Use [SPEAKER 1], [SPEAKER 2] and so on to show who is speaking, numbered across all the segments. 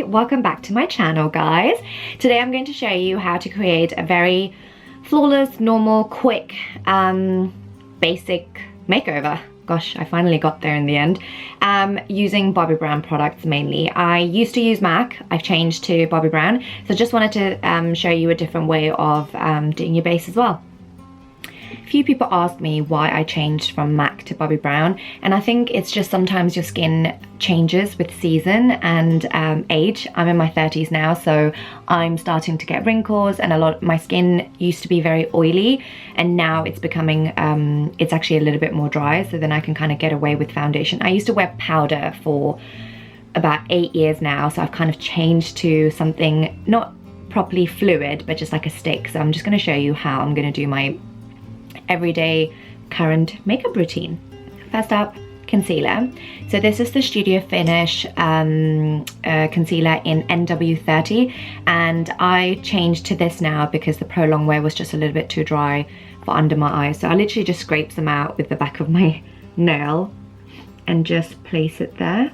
[SPEAKER 1] welcome back to my channel, guys. Today I'm going to show you how to create a very flawless, normal, quick, basic makeover. Gosh, I finally got there in the end. Using Bobbi Brown products mainly. I used to use MAC, I've changed to Bobbi Brown, so just wanted to show you a different way of doing your base as well. A few people asked me why I changed from MAC to Bobbi Brown, and I think it's just sometimes your skin changes with season and age. I'm in my 30s now, so I'm starting to get wrinkles, and my skin used to be very oily, and now it's becoming, it's actually a little bit more dry, so then I can kind of get away with foundation. I used to wear powder for about 8 years now, so I've kind of changed to something not properly fluid, but just like a stick. So I'm just going to show you how I'm going to do my everyday current makeup routine. First up, concealer. So this is the Studio Finish concealer in NW30, and I changed to this now because the Pro Longwear was just a little bit too dry for under my eyes. So I literally just scrape them out with the back of my nail and just place it there.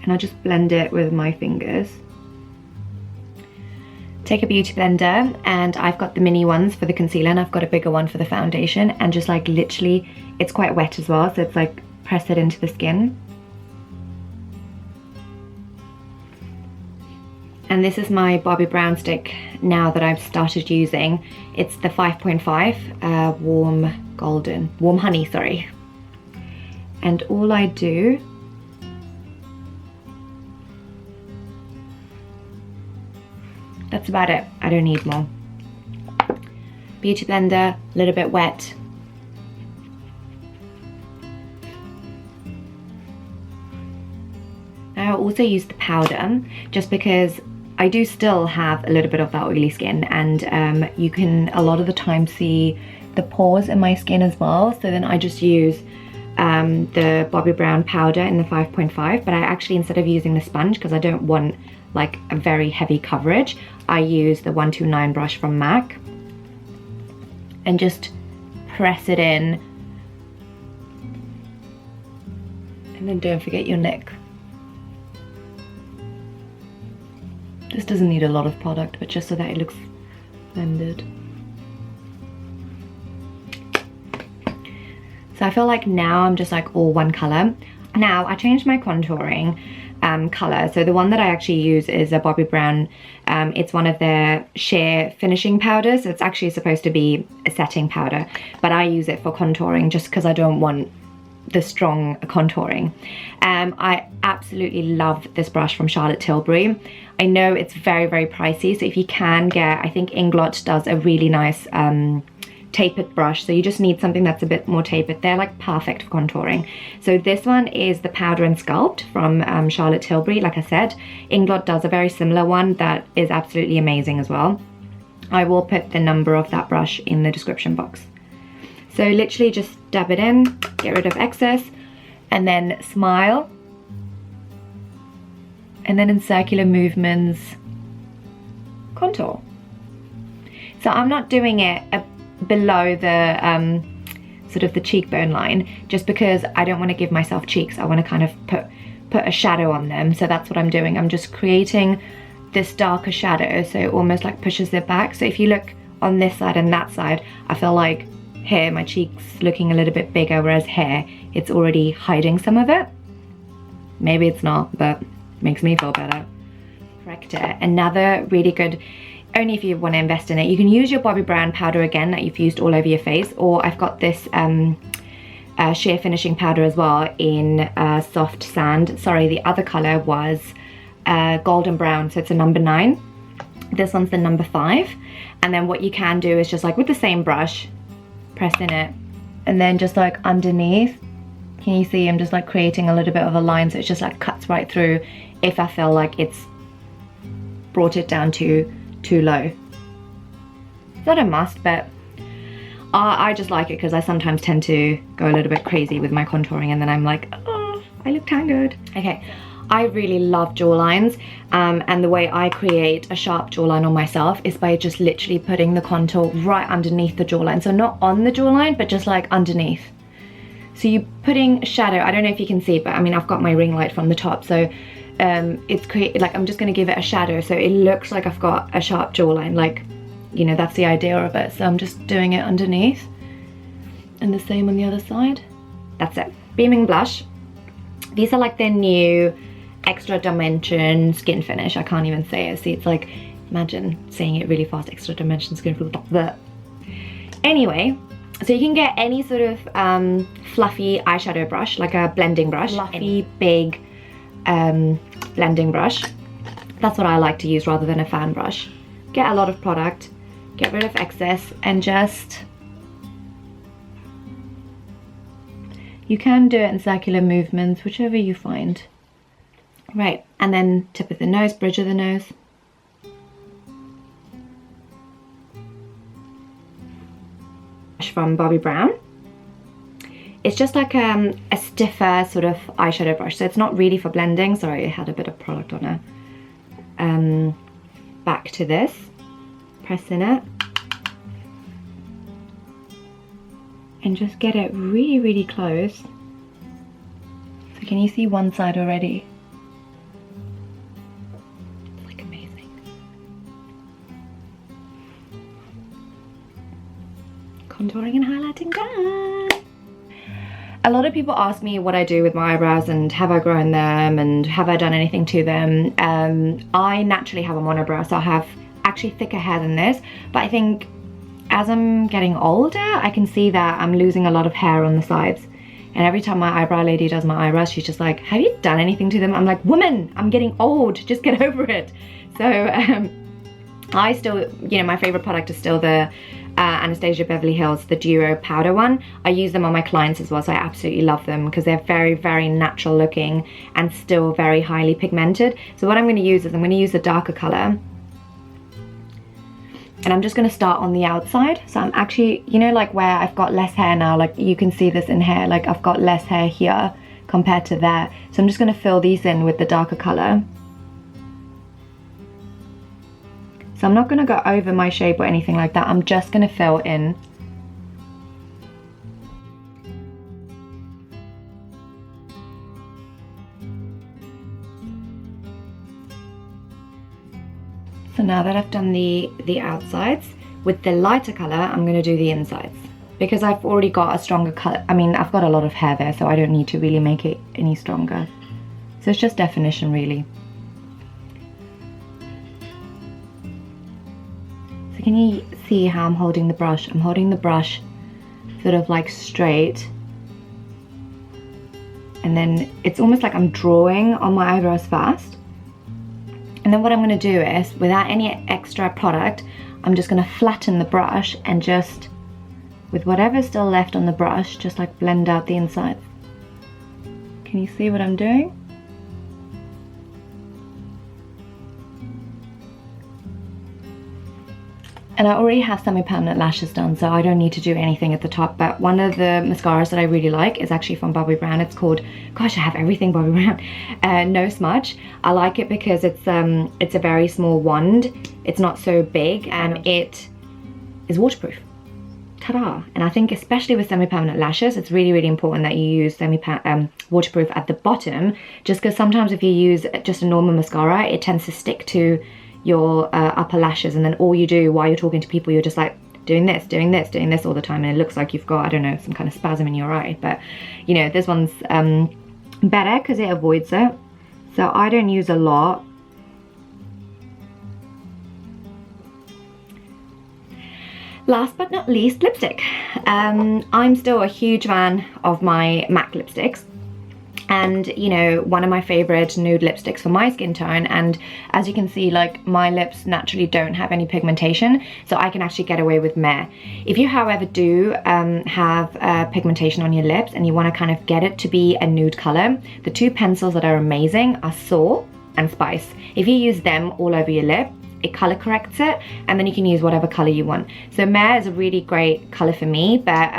[SPEAKER 1] And I just blend it with my fingers. Take a beauty blender, and I've got the mini ones for the concealer and I've got a bigger one for the foundation, and just like literally, it's quite wet as well, so it's like press it into the skin. And this is my Bobbi Brown stick now that I've started using. It's the 5.5 warm honey, sorry. And all I do that's about it. I don't need more. Beauty blender, a little bit wet. I also use the powder just because I do still have a little bit of that oily skin, and you can a lot of the time see the pores in my skin as well. So then I just use the Bobbi Brown powder in the 5.5, but I actually, instead of using the sponge, because I don't want like a very heavy coverage, I use the 129 brush from MAC and just press it in. And then don't forget your neck. This doesn't need a lot of product, but just so that it looks blended. So I feel like now I'm just like all one color. Now I changed my contouring color. So the one that I actually use is a Bobbi Brown. It's one of their sheer finishing powders. So it's actually supposed to be a setting powder, but I use it for contouring just because I don't want the strong contouring. I absolutely love this brush from Tilbury. I know it's very, very pricey, so if you can get, I think Inglot does a really nice tapered brush, so you just need something that's a bit more tapered. They're like perfect for contouring. So this one is the Powder and Sculpt from Tilbury. Like I said, Inglot does a very similar one that is absolutely amazing as well. I will put the number of that brush in the description box. So literally just dab it in, get rid of excess, and then smile, and then in circular movements contour. So I'm not doing it below the sort of the cheekbone line, just because I don't want to give myself cheeks. I want to kind of put a shadow on them. So that's what I'm doing. I'm just creating this darker shadow, so it almost like pushes it back. So if you look on this side and that side, I feel like here my cheeks looking a little bit bigger, whereas here it's already hiding some of it. Maybe it's not, but makes me feel better. Corrector, another really good, only if you want to invest in it. You can use your Bobbi Brown powder again that you've used all over your face, or I've got this sheer finishing powder as well in soft sand. Sorry, the other color was golden brown, so it's a number 9. This one's the number 5. And then what you can do is just like with the same brush, press in it, and then just like underneath, can you see I'm just like creating a little bit of a line, so it just like cuts right through if I feel like it's brought it down too low. It's not a must, but I just like it because I sometimes tend to go a little bit crazy with my contouring, and then I'm like, oh, I look tangled. Okay, I really love jawlines, and the way I create a sharp jawline on myself is by just literally putting the contour right underneath the jawline. So not on the jawline, but just like underneath. So you're putting shadow. I don't know if you can see, but I mean, I've got my ring light from the top, so it's like I'm just going to give it a shadow so it looks like I've got a sharp jawline, like, you know, that's the idea of it. So I'm just doing it underneath, and the same on the other side. That's it. Beaming blush. These are like their new extra dimension skin finish. I can't even say it. See, it's like, imagine saying it really fast. Extra dimension skin finish. Anyway, so you can get any sort of fluffy eyeshadow brush, like a blending brush, fluffy, big blending brush. That's what I like to use rather than a fan brush. Get a lot of product, get rid of excess, and just, you can do it in circular movements, whichever you find. Right, and then tip of the nose, bridge of the nose. From Bobbi Brown. It's just like a stiffer sort of eyeshadow brush, so it's not really for blending. Sorry, it had a bit of product on it. Back to this, press in it, and just get it really, really close. So can you see one side already? It's like amazing. Contouring and highlighting done. A lot of people ask me what I do with my eyebrows and have I grown them and have I done anything to them. I naturally have a monobrow, so I have actually thicker hair than this, but I think as I'm getting older, I can see that I'm losing a lot of hair on the sides. And every time my eyebrow lady does my eyebrows, she's just like, have you done anything to them? I'm like, woman, I'm getting old, just get over it. So I still, you know, my favorite product is still the Anastasia Beverly Hills, the duo powder one. I use them on my clients as well, so I absolutely love them because they're very, very natural looking and still very highly pigmented. So what I'm going to use is I'm going to use a darker color, and I'm just going to start on the outside. So I'm actually, you know, like where I've got less hair now, like you can see this in hair, like I've got less hair here compared to there. So I'm just going to fill these in with the darker color. So I'm not going to go over my shape or anything like that. I'm just going to fill in. So now that I've done the outsides, with the lighter color, I'm going to do the insides. Because I've already got a stronger color. I mean, I've got a lot of hair there, so I don't need to really make it any stronger. So it's just definition, really. Can you see how I'm holding the brush? I'm holding the brush sort of like straight, and then it's almost like I'm drawing on my eyebrows first. And then what I'm going to do is, without any extra product, I'm just going to flatten the brush and just, with whatever's still left on the brush, just like blend out the inside. Can you see what I'm doing? And I already have semi-permanent lashes done, so I don't need to do anything at the top. But one of the mascaras that I really like is actually from Bobbi Brown. It's called, gosh, I have everything Bobbi Brown. No Smudge. I like it because it's a very small wand. It's not so big, and it is waterproof. Ta-da! And I think especially with semi-permanent lashes, it's really, really important that you use waterproof at the bottom, just because sometimes if you use just a normal mascara, it tends to stick to your upper lashes, and then all you do while you're talking to people, you're just like doing this all the time, and it looks like you've got, I don't know, some kind of spasm in your eye. But you know, this one's better because it avoids it, so I don't use a lot. Last but not least, lipstick. I'm still a huge fan of my MAC lipsticks. And you know, one of my favorite nude lipsticks for my skin tone, and as you can see, like my lips naturally don't have any pigmentation, so I can actually get away with Mehr. If you however do have pigmentation on your lips and you want to kind of get it to be a nude color, the two pencils that are amazing are Soar and Spice. If you use them all over your lip, it color corrects it, and then you can use whatever color you want. So Mehr is a really great color for me, but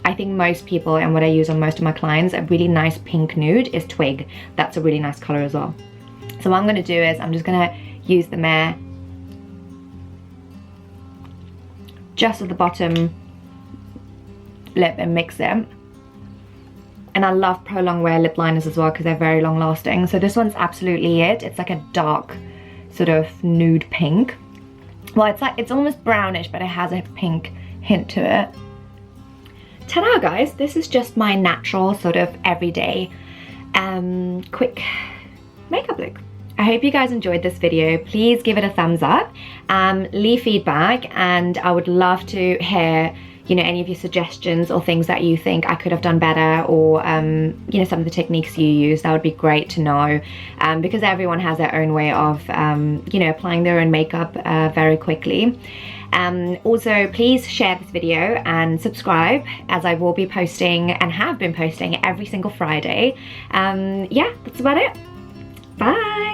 [SPEAKER 1] I think most people, and what I use on most of my clients, a really nice pink nude is Twig. That's a really nice color as well. So what I'm going to do is I'm just going to use the Mehr just at the bottom lip and mix it. And I love prolonged wear lip liners as well because they're very long lasting. So this one's absolutely it. It's like a dark sort of nude pink. Well, it's almost brownish, but it has a pink hint to it. Ta-da, guys. This is just my natural sort of everyday quick makeup look. I hope you guys enjoyed this video. Please give it a thumbs up, leave feedback, and I would love to hear, you know, any of your suggestions or things that you think I could have done better, or you know, some of the techniques you use. That would be great to know, because everyone has their own way of you know, applying their own makeup very quickly. Also, please share this video and subscribe, as I will be posting and have been posting every single Friday. Yeah, that's about it. Bye.